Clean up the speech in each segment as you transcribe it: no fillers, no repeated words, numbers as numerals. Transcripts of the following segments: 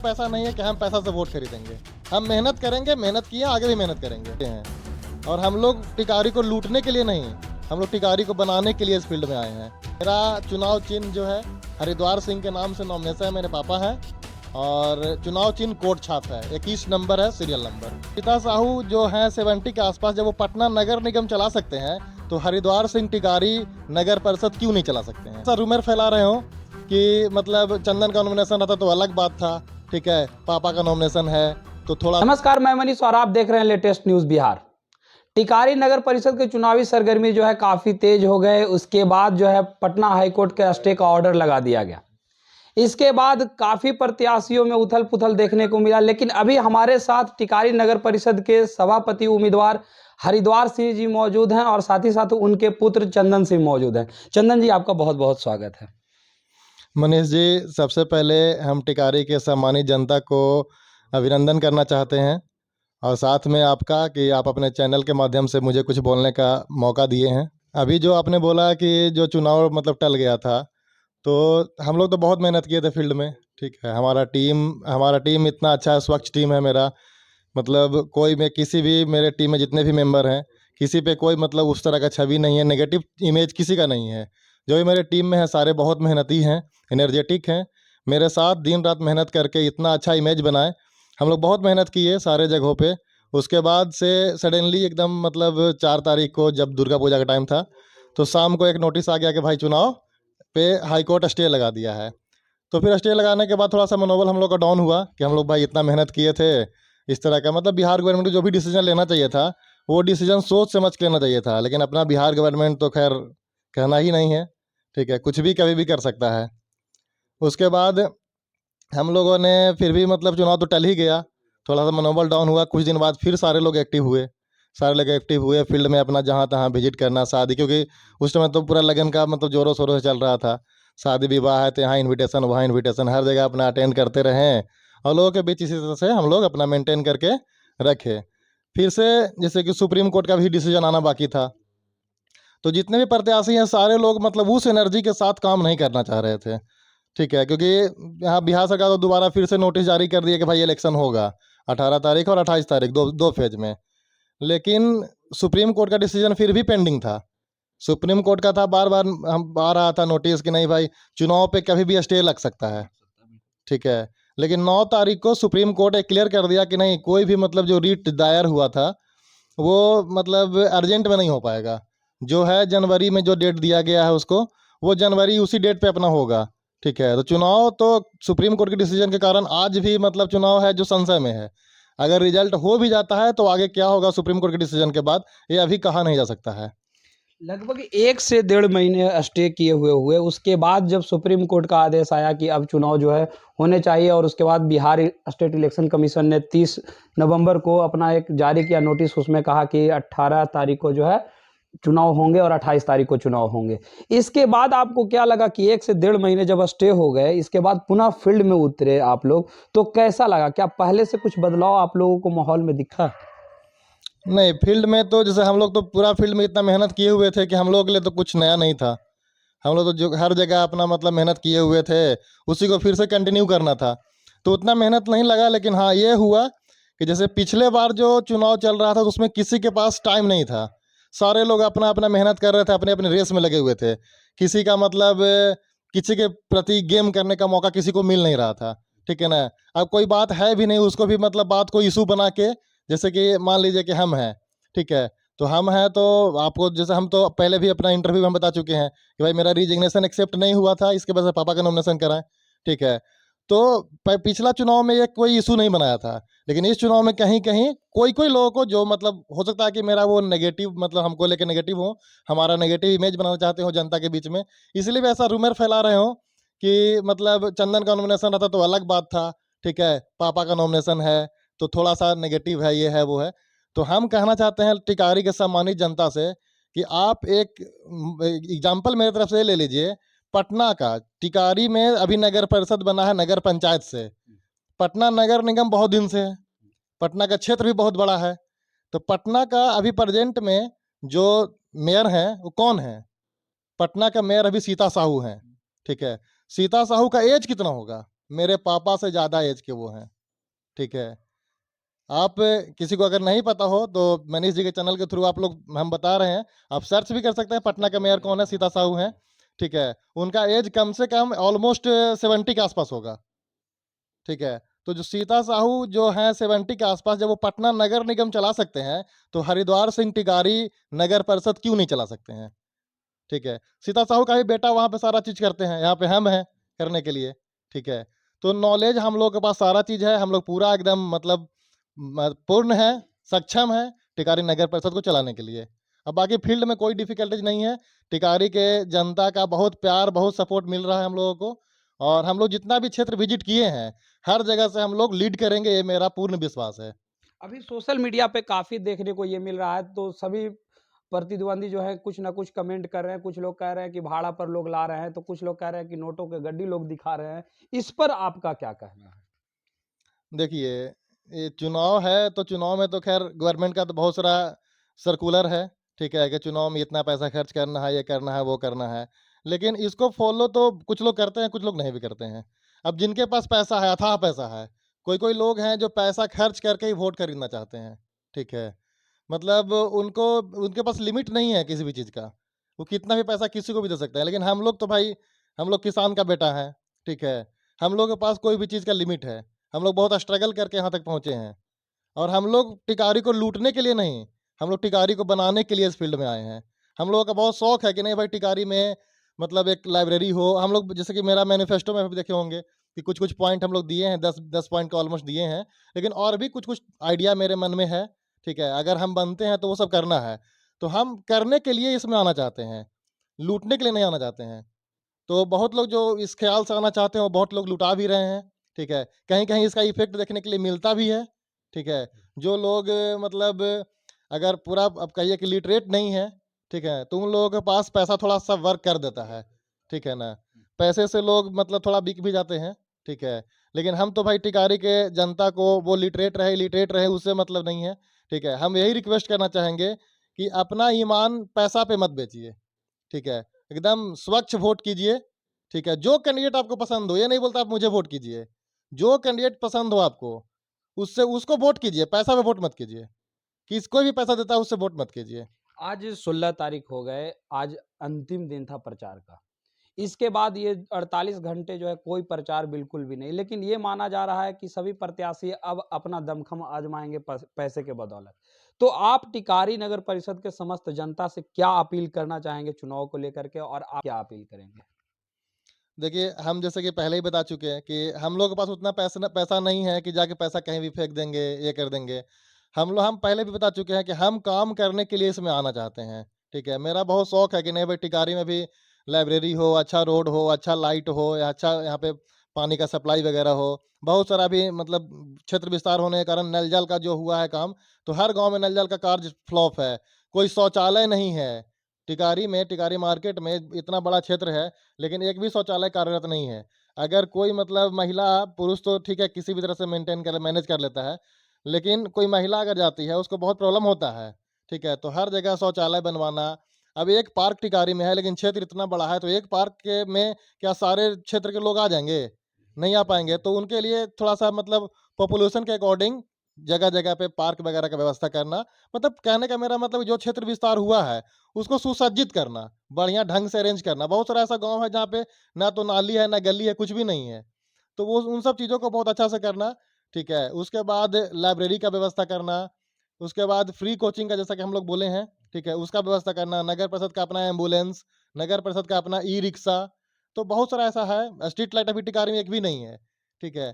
पैसा नहीं है कि हम पैसा से वोट खरीदेंगे। हम मेहनत करेंगे, मेहनत किए, आगे भी मेहनत करेंगे। और हम लोग टिकारी को लूटने के लिए नहीं, हम लोग टिकारी को बनाने के लिए इस फील्ड में आए हैं। मेरा चुनाव चिन्ह जो है हरिद्वार सिंह के नाम से नॉमिनेशन है, मेरे पापा है। और चुनाव चिन्ह कोट छाप है, 21 नंबर है, सीरियल नंबर। पिता साहू जो हैं 70 के आसपास, जब वो पटना नगर निगम चला सकते हैं तो हरिद्वार सिंह टिकारी नगर परिषद क्यों नहीं चला सकते हैं। ऐसा रूमर फैला रहे हो कि मतलब चंदन का नॉमिनेशन रहता तो अलग बात था, ठीक है, पापा का नॉमिनेशन है तो थोड़ा। नमस्कार, मैं मनीष और आप देख रहे हैं लेटेस्ट न्यूज बिहार। टिकारी नगर परिषद के चुनावी सरगर्मी जो है काफी तेज हो गए। उसके बाद जो है पटना हाईकोर्ट के स्टे का ऑर्डर लगा दिया गया। इसके बाद काफी प्रत्याशियों में उथल पुथल देखने को मिला। लेकिन अभी हमारे साथ टिकारी नगर परिषद के सभापति उम्मीदवार हरिद्वार सिंह जी मौजूद हैं और साथ ही साथ उनके पुत्र चंदन सिंह मौजूद हैं। चंदन जी, आपका बहुत बहुत स्वागत है। मनीष जी, सबसे पहले हम टिकारी के सम्मानित जनता को अभिनंदन करना चाहते हैं और साथ में आपका कि आप अपने चैनल के माध्यम से मुझे कुछ बोलने का मौका दिए हैं। अभी जो आपने बोला कि जो चुनाव मतलब टल गया था, तो हम लोग तो बहुत मेहनत किए थे फील्ड में, ठीक है। हमारा टीम इतना अच्छा है, स्वच्छ टीम है मेरा। मतलब कोई में किसी भी मेरे टीम में जितने भी मेंबर हैं, किसी पे कोई मतलब उस तरह का छवि नहीं है, नेगेटिव इमेज किसी का नहीं है। जो भी मेरे टीम में है सारे बहुत मेहनती हैं, एनर्जेटिक हैं, मेरे साथ दिन रात मेहनत करके इतना अच्छा इमेज बनाए। हम लोग बहुत मेहनत किए सारे जगहों पे। उसके बाद से सडनली एकदम मतलब 4 तारीख को जब दुर्गा पूजा का टाइम था, तो शाम को एक नोटिस आ गया कि भाई चुनाव पे हाई कोर्ट स्टे लगा दिया है। तो फिर स्टे लगाने के बाद थोड़ा सा मनोबल हम लोग का डाउन हुआ कि हम लोग भाई इतना मेहनत किए थे। इस तरह का मतलब बिहार गवर्नमेंट को जो भी डिसीजन लेना चाहिए था वो डिसीजन सोच समझ के लेना चाहिए था, लेकिन अपना बिहार गवर्नमेंट तो खैर कहना ही नहीं है, ठीक है, कुछ भी कभी भी कर सकता है। उसके बाद हम लोगों ने फिर भी मतलब चुनाव तो टल ही गया, थोड़ा सा मनोबल डाउन हुआ। कुछ दिन बाद फिर सारे लोग एक्टिव हुए फील्ड में, अपना जहाँ तहाँ विजिट करना, शादी, क्योंकि उस समय तो पूरा लगन का मतलब जोरों शोरों से चल रहा था। शादी विवाह है तो यहाँ इन्विटेशन, वहाँ इन्विटेशन, हर जगह अपना अटेंड करते रहें और लोगों के बीच इसी तरह से हम लोग अपना मेंटेन करके रखे। फिर से जैसे कि सुप्रीम कोर्ट का भी डिसीजन आना बाकी था, तो जितने भी प्रत्याशी हैं सारे लोग मतलब उस एनर्जी के साथ काम नहीं करना चाह रहे थे, ठीक है, क्योंकि यहाँ बिहार सरकार तो दोबारा फिर से नोटिस जारी कर दिया कि भाई इलेक्शन होगा 18 तारीख और 28 तारीख, दो फेज में। लेकिन सुप्रीम कोर्ट का डिसीजन फिर भी पेंडिंग था। सुप्रीम कोर्ट का था, बार बार हम आ रहा था नोटिस कि नहीं भाई चुनाव पे कभी भी स्टे लग सकता है, ठीक है। लेकिन 9 तारीख को सुप्रीम कोर्ट एक क्लियर कर दिया कि नहीं, कोई भी मतलब जो रीट दायर हुआ था वो मतलब अर्जेंट में नहीं हो पाएगा। जो है जनवरी में जो डेट दिया गया है उसको, वो जनवरी उसी डेट पे अपना होगा, ठीक है। तो चुनाव तो सुप्रीम कोर्ट के डिसीजन के कारण आज भी मतलब चुनाव है जो संशय में है। अगर रिजल्ट हो भी जाता है तो आगे क्या होगा सुप्रीम कोर्ट के डिसीजन के बाद, ये अभी कहा नहीं जा सकता है। लगभग 1 से 1.5 महीने स्टे किए हुए उसके बाद जब सुप्रीम कोर्ट का आदेश आया कि अब चुनाव जो है होने चाहिए, और उसके बाद बिहार स्टेट इलेक्शन कमीशन ने 30 नवंबर को अपना एक जारी किया नोटिस। उसमें कहा कि 18 तारीख को जो है चुनाव होंगे और 28 तारीख को चुनाव होंगे। इसके बाद आपको क्या लगा कि 1 से 1.5 महीने जब स्टे हो गए, इसके बाद पुनः फील्ड में उतरे आप लोग, तो कैसा लगा? क्या पहले से कुछ बदलाव आप लोगों को माहौल में दिखा? नहीं, फील्ड में तो जैसे हम लोग तो पूरा फील्ड में इतना मेहनत किए हुए थे कि हम लोग के लिए तो कुछ नया नहीं था। हम लोग तो जो हर जगह अपना मतलब मेहनत किए हुए थे, उसी को फिर से कंटिन्यू करना था, तो उतना मेहनत नहीं लगा। लेकिन हाँ, ये हुआ कि जैसे पिछले बार जो चुनाव चल रहा था तो उसमें किसी के पास टाइम नहीं था। सारे लोग अपना अपना मेहनत कर रहे थे, अपने अपने रेस में लगे हुए थे। किसी का मतलब किसी के प्रति गेम करने का मौका किसी को मिल नहीं रहा था, ठीक है ना। अब कोई बात है भी नहीं, उसको भी मतलब बात को इशू बना के, जैसे कि मान लीजिए कि हम हैं, ठीक है, तो हम हैं तो आपको जैसे हम तो पहले भी अपना इंटरव्यू में हम बता चुके हैं कि भाई मेरा रिजिग्नेशन एक्सेप्ट नहीं हुआ था, इसके वजह से पापा का नॉमिनेशन कराएं, ठीक है। तो पिछला चुनाव में ये कोई इशू नहीं बनाया था, लेकिन इस चुनाव में कहीं कहीं कोई कोई लोगों को जो मतलब हो सकता है कि मेरा वो नेगेटिव मतलब हमको लेके नेगेटिव हो, हमारा नेगेटिव इमेज बनाना चाहते हो जनता के बीच में, इसलिए भी ऐसा रूमर फैला रहे हो कि मतलब चंदन का नॉमिनेशन रहता तो अलग बात था, ठीक है, पापा का नॉमिनेशन है तो थोड़ा सा नेगेटिव है, ये है वो है। तो हम कहना चाहते हैं टिकारी के सम्मानित जनता से कि आप एक एग्जाम्पल मेरी तरफ से ले लीजिए। पटना का टिकारी में अभी नगर परिषद बना है नगर पंचायत से। पटना नगर निगम बहुत दिन से है, पटना का क्षेत्र भी बहुत बड़ा है। तो पटना का अभी प्रेजेंट में जो मेयर है वो कौन है? पटना का मेयर अभी सीता साहू हैं, ठीक है। सीता साहू का एज कितना होगा? मेरे पापा से ज़्यादा एज के वो हैं, ठीक है। आप किसी को अगर नहीं पता हो तो मनीष जी के चैनल के थ्रू आप लोग हम बता रहे हैं, आप सर्च भी कर सकते हैं, पटना का मेयर कौन है, सीता साहू हैं, ठीक है। उनका एज कम से कम ऑलमोस्ट 70 के आसपास होगा, ठीक है। तो जो सीता साहू जो हैं 70 के आसपास, जब वो पटना नगर निगम चला सकते हैं, तो हरिद्वार सिंह टिकारी नगर परिषद क्यों नहीं चला सकते हैं, ठीक है। सीता साहू का ही बेटा वहाँ पे सारा चीज करते हैं, यहाँ पे हम हैं करने के लिए, ठीक है। तो नॉलेज हम लोग के पास सारा चीज है, हम लोग पूरा एकदम मतलब पूर्ण है, सक्षम है टिकारी नगर परिषद को चलाने के लिए। अब बाकी फील्ड में कोई डिफिकल्टीज नहीं है, टिकारी के जनता का बहुत प्यार, बहुत सपोर्ट मिल रहा है हम लोगों को, और हम लोग जितना भी क्षेत्र विजिट किए हैं, हर जगह से हम लोग लीड करेंगे, ये मेरा पूर्ण विश्वास है। अभी सोशल मीडिया पे काफ़ी देखने को ये मिल रहा है, तो सभी प्रतिद्वंदी जो है कुछ ना कुछ कमेंट कर रहे हैं, कुछ लोग कह रहे हैं कि भाड़ा पर लोग ला रहे हैं, तो कुछ लोग कह रहे हैं कि नोटों के गड्डी लोग दिखा रहे हैं। इस पर आपका क्या कहना है? देखिए, ये चुनाव है तो चुनाव में तो खैर गवर्नमेंट का तो बहुत सारा सर्कुलर है, ठीक है, कि चुनाव में इतना पैसा खर्च करना है, ये करना है, वो करना है। लेकिन इसको फॉलो तो कुछ लोग करते हैं, कुछ लोग नहीं भी करते हैं। अब जिनके पास पैसा है, अथाह पैसा है, कोई-कोई लोग हैं जो पैसा खर्च करके ही वोट खरीदना चाहते हैं, ठीक है। मतलब उनको उनके पास लिमिट नहीं है किसी भी चीज़ का। वो कितना भी पैसा किसी को भी दे सकता है। लेकिन हम लोग तो भाई, हम लोग किसान का बेटा है, ठीक है। हम लोग के पास कोई भी चीज़ का लिमिट है। हम लोग बहुत स्ट्रगल करके यहाँ तक पहुँचे हैं। और हम लोग टिकारी को लूटने के लिए नहीं, हम लोग टिकारी को बनाने के लिए इस फील्ड में आए हैं। हम लोगों का बहुत शौक है कि नहीं भाई, टिकारी में मतलब एक लाइब्रेरी हो। हम लोग जैसे कि मेरा मैनिफेस्टो में भी देखे होंगे कि कुछ-कुछ पॉइंट हम लोग दिए हैं, 10 पॉइंट का ऑलमोस्ट दिए हैं। लेकिन और भी कुछ-कुछ आइडिया मेरे मन में है, ठीक है। अगर हम बनते हैं तो वो सब करना है। तो हम करने के लिए इसमें आना चाहते हैं, लूटने के लिए नहीं आना चाहते हैं। तो बहुत लोग जो इस ख़्याल से आना चाहते हैं, वो बहुत लोग लुटा भी रहे हैं, ठीक है। कहीं-कहीं इसका इफ़ेक्ट देखने के लिए मिलता भी है, ठीक है। जो लोग मतलब अगर पूरा अब कहिए कि लिटरेट नहीं है, ठीक है, तो उन लोगों के पास पैसा थोड़ा-सा वर्क कर देता है, ठीक है ना। पैसे से लोग मतलब थोड़ा बिक भी जाते हैं, ठीक है। लेकिन हम तो भाई टिकारी के जनता को वो लिटरेट रहे, इलिटरेट रहे, उससे मतलब नहीं है, ठीक है। हम यही रिक्वेस्ट करना चाहेंगे कि अपना ईमान पैसा पे मत बेचिए, ठीक है। एकदम स्वच्छ वोट कीजिए, ठीक है। जो कैंडिडेट आपको पसंद हो, ये नहीं बोलता आप मुझे वोट कीजिए। जो कैंडिडेट पसंद हो आपको, उससे उसको वोट कीजिए, पैसा पे वोट मत कीजिए। किसको भी पैसा देता है उससे वोट मत कीजिए। आज 16 तारीख हो गए, आज अंतिम दिन था प्रचार का। इसके बाद ये 48 घंटे जो है कोई प्रचार बिल्कुल भी नहीं, लेकिन ये माना जा रहा है कि सभी प्रत्याशी अब अपना दमखम आजमाएँगे पैसे के बदौलत। तो आप टिकारी नगर परिषद के समस्त जनता से क्या अपील करना चाहेंगे चुनाव को लेकर के, और आप क्या अपील करेंगे? देखिए, हम जैसे कि पहले ही बता चुके हैं कि हम लोगों के पास उतना पैसा नहीं है कि जाके पैसा कहीं भी फेंक देंगे, ये कर देंगे। हम पहले भी बता चुके हैं कि हम काम करने के लिए इसमें आना चाहते हैं, ठीक है। मेरा बहुत शौक है कि नहीं भाई, टिकारी में भी लाइब्रेरी हो, अच्छा रोड हो, अच्छा लाइट हो, या अच्छा यहाँ पे पानी का सप्लाई वगैरह हो। बहुत सारा भी मतलब क्षेत्र विस्तार होने के कारण नल जल का जो हुआ है काम, तो हर गाँव में नल जल का कार्य फ्लॉप है। कोई शौचालय नहीं है। टिकारी मार्केट में इतना बड़ा क्षेत्र है, लेकिन एक भी शौचालय कार्यरत नहीं है। अगर कोई मतलब महिला, पुरुष तो ठीक है किसी भी तरह से मेंटेन कर मैनेज कर लेता है, लेकिन कोई महिला अगर जाती है उसको बहुत प्रॉब्लम होता है, ठीक है। तो हर जगह शौचालय बनवाना। अब एक पार्क टिकारी में है, लेकिन क्षेत्र इतना बड़ा है, तो एक पार्क के में क्या सारे क्षेत्र के लोग आ जाएँगे? नहीं आ पाएँगे। तो उनके लिए थोड़ा-सा मतलब पॉपुलेशन के अकॉर्डिंग जगह-जगह पे पार्क वगैरह का व्यवस्था करना। मतलब कहने का मेरा मतलब जो क्षेत्र विस्तार हुआ है, उसको सुसज्जित करना, बढ़िया ढंग से अरेंज करना। बहुत सारा ऐसा गाँव है जहाँ पे ना तो नाली है, ना गली है, कुछ भी नहीं है। तो वो उन सब चीज़ों को बहुत अच्छा से करना, ठीक है। उसके बाद लाइब्रेरी का व्यवस्था करना, उसके बाद फ्री कोचिंग का जैसा कि हम लोग बोले हैं, ठीक है, उसका व्यवस्था करना। नगर परिषद का अपना एम्बुलेंस, नगर परिषद का अपना ई-रिक्शा, तो बहुत सारा ऐसा है। स्ट्रीट लाइट अभी टिकारी में एक भी नहीं है, ठीक है।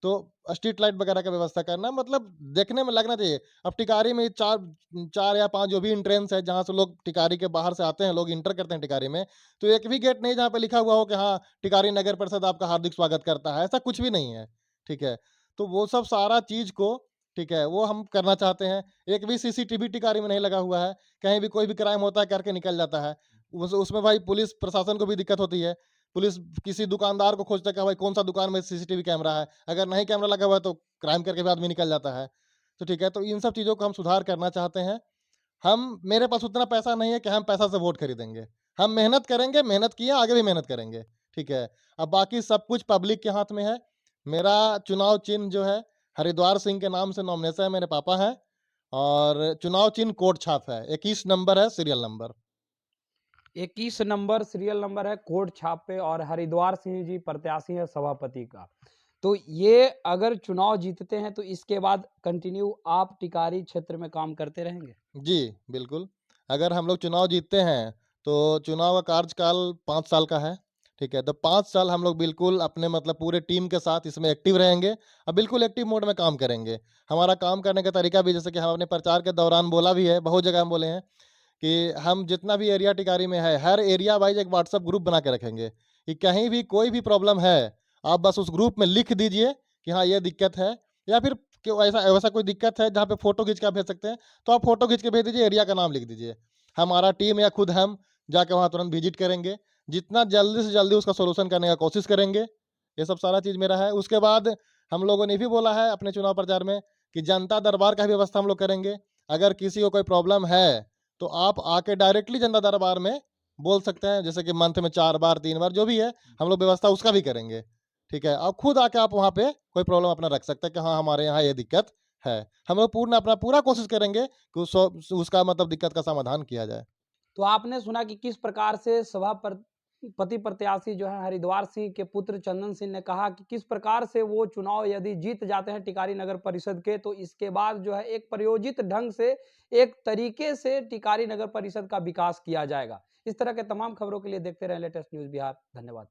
तो स्ट्रीट लाइट वगैरह का व्यवस्था करना, मतलब देखने में लगना चाहिए। अब टिकारी में 4 या 5 जो भी एंट्रेंस है, जहाँ से लोग टिकारी के बाहर से आते हैं, लोग इंटर करते हैं टिकारी में, तो एक भी गेट नहीं जहाँ पे लिखा हुआ हो कि हाँ, टिकारी नगर परिषद आपका हार्दिक स्वागत करता है, ऐसा कुछ भी नहीं है, ठीक है। तो वो सब सारा चीज़ को, ठीक है, वो हम करना चाहते हैं। एक भी सीसीटीवी टिकारी में नहीं लगा हुआ है, कहीं भी कोई भी क्राइम होता है करके निकल जाता है। उसमें भाई पुलिस प्रशासन को भी दिक्कत होती है। पुलिस किसी दुकानदार को खोजता है कि भाई कौन-सा दुकान में सीसीटीवी कैमरा है। अगर नहीं कैमरा लगा हुआ है तो क्राइम करके भी आदमी निकल जाता है। तो ठीक है, तो इन सब चीज़ों को हम सुधार करना चाहते हैं। हम मेरे पास उतना पैसा नहीं है कि हम पैसा से वोट खरीदेंगे। हम मेहनत करेंगे, मेहनत किए, आगे भी मेहनत करेंगे, ठीक है। अब बाकी सब कुछ पब्लिक के हाथ में है। मेरा चुनाव चिन्ह जो है हरिद्वार सिंह के नाम से नॉमिनेशन है, मेरे पापा हैं। और चुनाव चिन्ह कोट छाप है, 21 नंबर है serial number. 21 number serial number है कोट छाप पे, और हरिद्वार सिंह जी प्रत्याशी है सभापति का। तो ये अगर चुनाव जीतते हैं तो इसके बाद कंटिन्यू आप टिकारी क्षेत्र में काम करते रहेंगे? जी, बिल्कुल। अगर हम लोग चुनाव जीतते हैं, तो चुनाव का कार्यकाल 5 साल का है, ठीक है? तो 5 साल हम लोग बिल्कुल अपने मतलब पूरे टीम के साथ इसमें एक्टिव रहेंगे और बिल्कुल एक्टिव मोड में काम करेंगे। हमारा काम करने का तरीका भी, जैसे कि हम अपने प्रचार के दौरान बोला भी है, बहुत जगह हम बोले हैं कि हम जितना भी एरिया टिकारी में है, हर एरिया वाइज़ एक व्हाट्सएप ग्रुप बना के रखेंगे कि कहीं भी कोई भी प्रॉब्लम है, आप बस उस ग्रुप में लिख दीजिए कि हाँ, ये दिक्कत है। या फिर क्यों ऐसा ऐसा कोई दिक्कत है जहाँ पे फ़ोटो खींच के आप भेज सकते हैं, तो आप फ़ोटो खींच के भेज दीजिए, एरिया का नाम लिख दीजिए। हमारा टीम या खुद हम जाके वहाँ तुरंत विज़िट करेंगे, जितना जल्दी से जल्दी उसका सॉल्यूशन करने का कोशिश करेंगे। ये सब सारा चीज़ मेरा है। उसके बाद हम लोगों ने ये भी बोला है अपने चुनाव प्रचार में कि जनता दरबार का भी व्यवस्था हम लोग करेंगे। अगर किसी को कोई प्रॉब्लम है, तो आप आके डायरेक्टली जनता दरबार में बोल सकते हैं, जैसे कि मंथ में 4 बार 3 बार जो भी है, हम लोग व्यवस्था उसका भी करेंगे, ठीक है? और खुद आके आप वहाँ पे कोई प्रॉब्लम अपना रख सकते हैं कि हाँ, हमारे यहाँ ये दिक्कत है। हम लोग पूर्ण अपना पूरा कोशिश करेंगे कि उसका मतलब दिक्कत का समाधान किया जाए। तो आपने सुना कि किस प्रकार से पति प्रत्याशी जो है हरिद्वार सिंह के पुत्र चंदन सिंह ने कहा कि किस प्रकार से वो चुनाव यदि जीत जाते हैं टिकारी नगर परिषद के, तो इसके बाद जो है एक प्रयोजित ढंग से, एक तरीके से टिकारी नगर परिषद का विकास किया जाएगा। इस तरह के तमाम खबरों के लिए देखते रहें लेटेस्ट न्यूज़ बिहार। धन्यवाद।